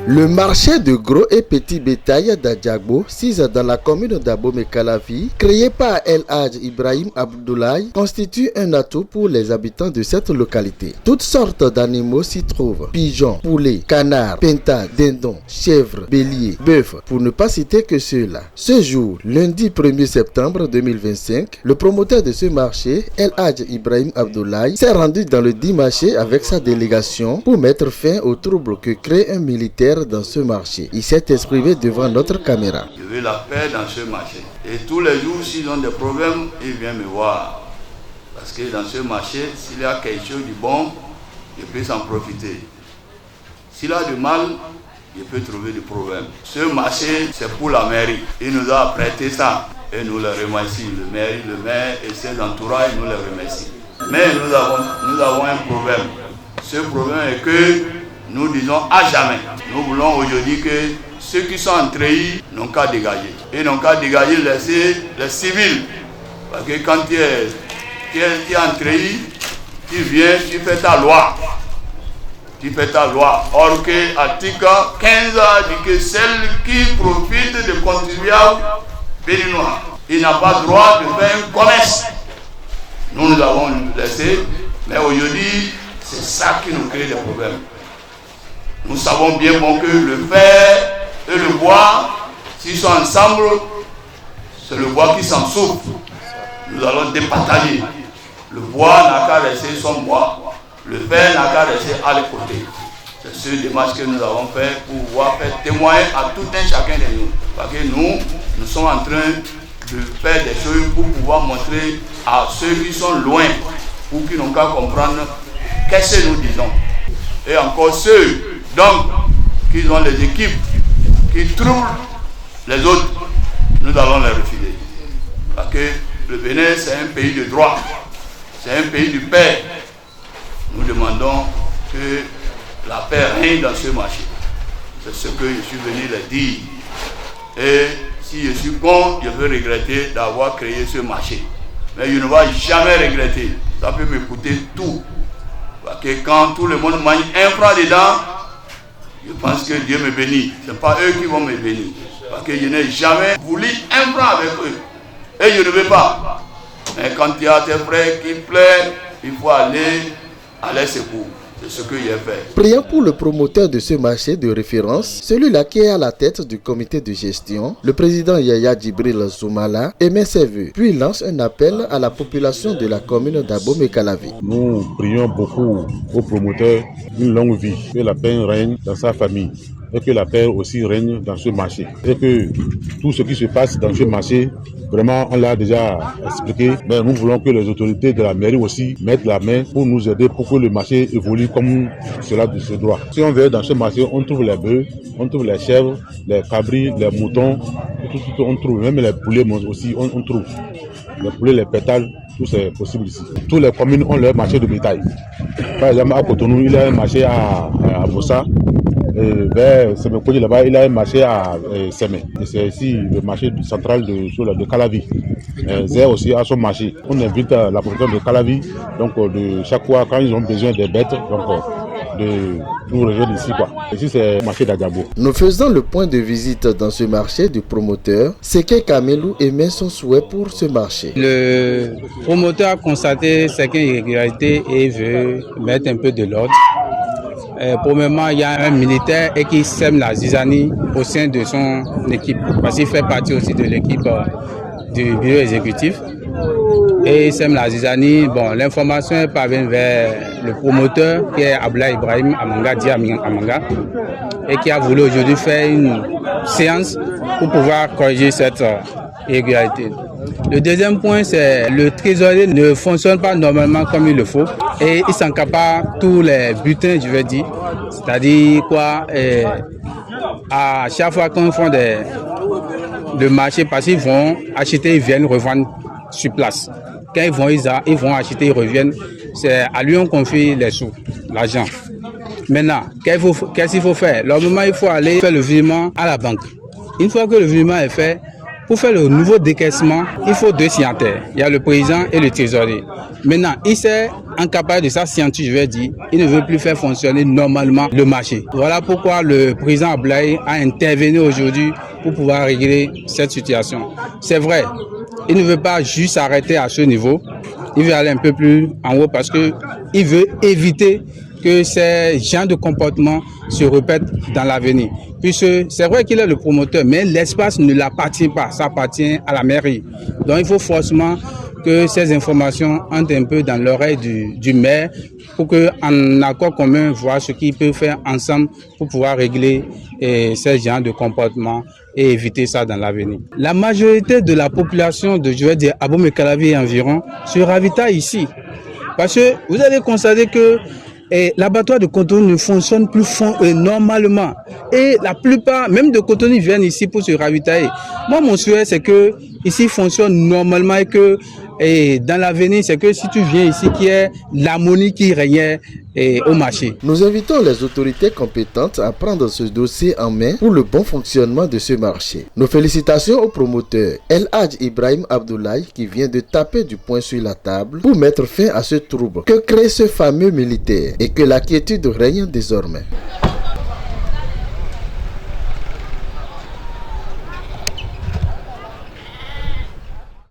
Le marché de gros et petit bétail d'Adjagbo, sise dans la commune d'Abomey-Calavi, créé par El Hadj Ibrahim Abdoulaye, constitue un atout pour les habitants de cette localité. Toutes sortes d'animaux s'y trouvent: pigeons, poulets, canards, pintades, dindons, chèvres, béliers, bœufs, pour ne pas citer que ceux-là. Ce jour, lundi 1er septembre 2025, le promoteur de ce marché, El Hadj Ibrahim Abdoulaye, s'est rendu dans le dit marché avec sa délégation pour mettre fin aux troubles que crée un militaire dans ce marché. Il s'est exprimé devant notre caméra. Je veux la paix dans ce marché. Et tous les jours, s'ils ont des problèmes, ils viennent me voir. Parce que dans ce marché, s'il y a quelque chose de bon, je peux s'en profiter. S'il y a du mal, je peux trouver des problèmes. Ce marché, c'est pour la mairie. Il nous a prêté ça. Et nous le remercions. Le maire et ses entourages, nous les remercions. Mais nous avons un problème. Ce problème est que nous disons à jamais. Nous voulons aujourd'hui que ceux qui sont en treillis n'ont qu'à dégager. Et n'ont qu'à dégager, laisser les civils. Parce que quand tu es en treillis, tu viens, tu fais ta loi. Tu fais ta loi. Or que l'article 15 dit que celle qui profite de contribuables béninois, il n'a pas le droit de faire un commerce. Nous avons laissé, mais aujourd'hui, c'est ça qui nous crée des problèmes. Nous savons bien bon que le fer et le bois, s'ils sont ensemble, c'est le bois qui s'en souffre. Nous allons départager. Le bois n'a qu'à rester son bois. Le fer n'a qu'à rester à l'écouter. C'est ce démarche que nous avons fait pour pouvoir faire témoigner à tout un chacun de nous. Parce que nous sommes en train de faire des choses pour pouvoir montrer à ceux qui sont loin, ou qui n'ont qu'à comprendre qu'est-ce que nous disons. Et encore ceux donc qui ont les équipes qui troublent les autres, nous allons les refuser. Parce que le Bénin, c'est un pays de droit, c'est un pays du paix. Nous demandons que la paix règne dans ce marché. C'est ce que je suis venu le dire. Et si je suis con, je veux regretter d'avoir créé ce marché. Mais je ne vais jamais regretter. Ça peut me coûter tout. Parce que quand tout le monde mange un franc dedans, je pense que Dieu me bénit. Ce n'est pas eux qui vont me bénir. Parce que je n'ai jamais voulu un franc avec eux. Et je ne veux pas. Mais quand il y a tes frères qui pleurent, il faut aller à leur secours. C'est ce que j'ai fait. Priant pour le promoteur de ce marché de référence, celui-là qui est à la tête du comité de gestion, le président Yaya Djibril Zoumala, émet ses vœux, puis lance un appel à la population de la commune d'Abomey-Calavi. Nous prions beaucoup au promoteur une longue vie, que la paix règne dans sa famille et que la paix aussi règne dans ce marché. Et que tout ce qui se passe dans ce marché, vraiment, on l'a déjà expliqué, mais nous voulons que les autorités de la mairie aussi mettent la main pour nous aider, pour que le marché évolue comme cela se doit. Si on veut dans ce marché, on trouve les bœufs, on trouve les chèvres, les cabris, les moutons, tout on trouve, même les poulets aussi, on trouve. Les poulets, les pétales, tout c'est possible ici. Toutes les communes ont leur marché de bétail. Par exemple, à Cotonou, il y a un marché à Bossa. Vers Sémékodi, là-bas, il y a un marché à Sémé. C'est ici le marché central de Calavi. Zé aussi a son marché. On invite la population de Calavi, donc de chaque fois quand ils ont besoin des bêtes, donc de nous rejoindre ici, quoi. Ici c'est le marché d'Adjagbo. Nous faisons le point de visite dans ce marché du promoteur. Seke Kamelou émet son souhait pour ce marché. Le promoteur a constaté certaines irrégularités et veut mettre un peu de l'ordre. Premièrement, il y a un militaire et qui sème la zizanie au sein de son équipe, parce qu'il fait partie aussi de l'équipe du bureau exécutif. Et il sème la zizanie. Bon, l'information est parvenue vers le promoteur qui est Abdoulaye Ibrahim Amanga et qui a voulu aujourd'hui faire une séance pour pouvoir corriger cette irrégularité. Le deuxième point, c'est le trésorier ne fonctionne pas normalement comme il le faut et il s'encapare tous les butins, je veux dire. C'est-à-dire quoi, à chaque fois qu'on fait le marché, parce qu'ils vont acheter, ils viennent revendre sur place. Quand ils vont acheter, ils reviennent. C'est à lui on confie les sous, l'argent. Maintenant, qu'est-ce qu'il faut faire? Normalement, il faut aller faire le virement à la banque. Une fois que le virement est fait, pour faire le nouveau décaissement, il faut 2 signataires. Il y a le président et le trésorier. Maintenant, il s'est incapable de sa signature, je vais dire, il ne veut plus faire fonctionner normalement le marché. Voilà pourquoi le président Abdoulaye a intervenu aujourd'hui pour pouvoir régler cette situation. C'est vrai, il ne veut pas juste s'arrêter à ce niveau, il veut aller un peu plus en haut parce qu'il veut éviter que ces genres de comportements se répètent dans l'avenir. Puisque c'est vrai qu'il est le promoteur, mais l'espace ne l'appartient pas, ça appartient à la mairie. Donc il faut forcément que ces informations entrent un peu dans l'oreille du maire pour qu'en accord commun, voir ce qu'ils peuvent faire ensemble pour pouvoir régler ces genres de comportements et éviter ça dans l'avenir. La majorité de la population de, je vais dire, Abomey-Calavi et environ, se ravitaille ici. Parce que vous allez constater que l'abattoir de Cotonou ne fonctionne plus normalement. Et la plupart, même de Cotonou, viennent ici pour se ravitailler. Moi, mon souhait, c'est que ici fonctionne normalement et que dans l'avenir, c'est que si tu viens ici, qu'il y ait l'harmonie qui régnait au marché. Nous invitons les autorités compétentes à prendre ce dossier en main pour le bon fonctionnement de ce marché. Nos félicitations au promoteur El Hadj Ibrahim Abdoulaye qui vient de taper du poing sur la table pour mettre fin à ce trouble que crée ce fameux militaire et que la quiétude règne désormais.